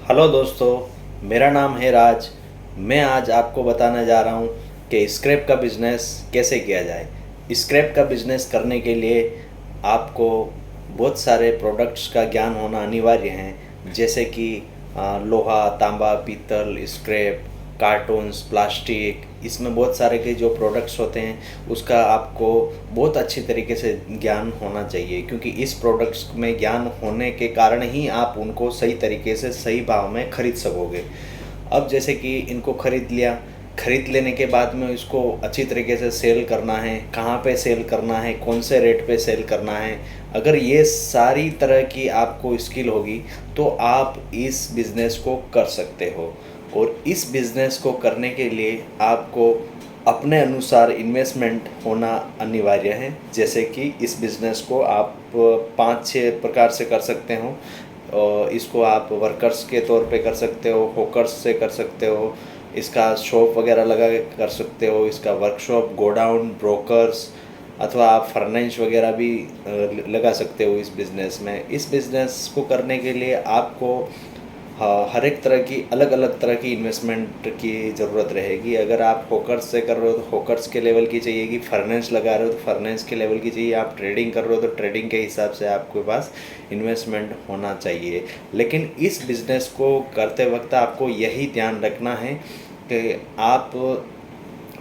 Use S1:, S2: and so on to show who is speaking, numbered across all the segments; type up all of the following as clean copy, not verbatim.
S1: Hello दोस्तों, मेरा नाम है राज। मैं आज आपको बताने जा रहा हूँ कि स्क्रैप का बिज़नेस कैसे किया जाए। स्क्रैप का बिज़नेस करने के लिए आपको बहुत सारे प्रोडक्ट्स का ज्ञान होना अनिवार्य है, जैसे कि लोहा, तांबा, पीतल, स्क्रैप, कार्टून्स, प्लास्टिक। इसमें बहुत सारे के जो प्रोडक्ट्स होते हैं उसका आपको बहुत अच्छी तरीके से ज्ञान होना चाहिए, क्योंकि इस प्रोडक्ट्स में ज्ञान होने के कारण ही आप उनको सही तरीके से सही भाव में ख़रीद सकोगे। अब जैसे कि इनको ख़रीद लिया, ख़रीद लेने के बाद में इसको अच्छी तरीके से सेल करना है, कहाँ पे सेल करना है, कौन से रेट पे सेल करना है। अगर ये सारी तरह की आपको स्किल होगी तो आप इस बिज़नेस को कर सकते हो। और इस बिज़नेस को करने के लिए आपको अपने अनुसार इन्वेस्टमेंट होना अनिवार्य है। जैसे कि इस बिज़नेस को आप 5-6 प्रकार से कर सकते हो। और इसको आप वर्कर्स के तौर पे कर सकते हो, होकर्स से कर सकते हो, इसका शॉप वगैरह लगा के कर सकते हो, इसका वर्कशॉप, गोडाउन, ब्रोकर्स, अथवा आप फर्नेंस वगैरह भी लगा सकते हो इस बिज़नेस में। इस बिज़नेस को करने के लिए आपको हाँ, हर एक तरह की अलग अलग तरह की इन्वेस्टमेंट की ज़रूरत रहेगी। अगर आप होकर्स से कर रहे हो तो होकर्स के लेवल की चाहिएगी, फर्नेंस लगा रहे हो तो फर्नेंस के लेवल की चाहिए, आप ट्रेडिंग कर रहे हो तो ट्रेडिंग के हिसाब से आपके पास इन्वेस्टमेंट होना चाहिए। लेकिन इस बिज़नेस को करते वक्त आपको यही ध्यान रखना है कि आप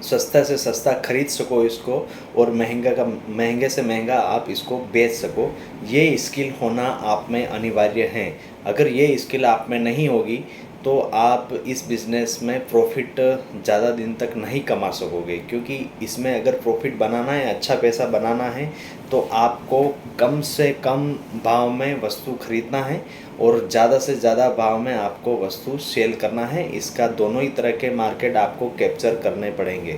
S1: सस्ता से सस्ता खरीद सको इसको, और महंगे से महंगा आप इसको बेच सको। ये स्किल होना आप में अनिवार्य है। अगर ये स्किल आप में नहीं होगी तो आप इस बिज़नेस में प्रॉफिट ज़्यादा दिन तक नहीं कमा सकोगे, क्योंकि इसमें अगर प्रॉफिट बनाना है, अच्छा पैसा बनाना है, तो आपको कम से कम भाव में वस्तु खरीदना है और ज़्यादा से ज़्यादा भाव में आपको वस्तु सेल करना है। इसका दोनों ही तरह के मार्केट आपको कैप्चर करने पड़ेंगे।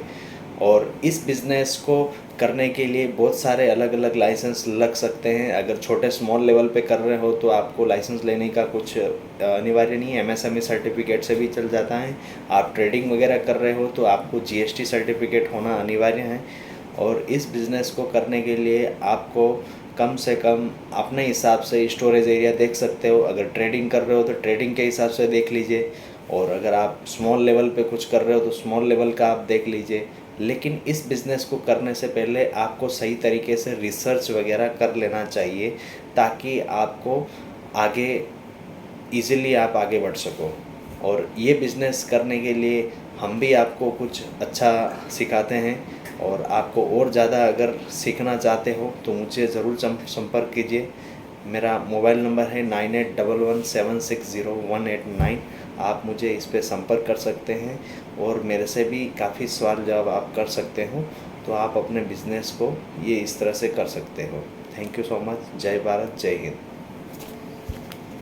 S1: और इस बिज़नेस को करने के लिए बहुत सारे अलग अलग लाइसेंस लग सकते हैं। अगर छोटे स्मॉल लेवल पे कर रहे हो तो आपको लाइसेंस लेने का कुछ अनिवार्य नहीं है, एमएसएमई सर्टिफिकेट से भी चल जाता है। आप ट्रेडिंग वगैरह कर रहे हो तो आपको जीएसटी सर्टिफिकेट होना अनिवार्य है। और इस बिज़नेस को करने के लिए आपको कम से कम अपने हिसाब से स्टोरेज एरिया देख सकते हो। अगर ट्रेडिंग कर रहे हो तो ट्रेडिंग के हिसाब से देख लीजिए, और अगर आप स्मॉल लेवल पे कुछ कर रहे हो तो स्मॉल लेवल का आप देख लीजिए। लेकिन इस बिज़नेस को करने से पहले आपको सही तरीके से रिसर्च वगैरह कर लेना चाहिए, ताकि आपको आगे इजीली आप आगे बढ़ सको। और ये बिज़नेस करने के लिए हम भी आपको कुछ अच्छा सिखाते हैं। और आपको और ज़्यादा अगर सीखना चाहते हो तो मुझे ज़रूर संपर्क कीजिए। मेरा मोबाइल नंबर है 9811760189। आप मुझे इस पे संपर्क कर सकते हैं और मेरे से भी काफ़ी सवाल जवाब आप कर सकते हो। तो आप अपने बिज़नेस को ये इस तरह से कर सकते हो। Thank you so much. जय भारत, जय हिंद।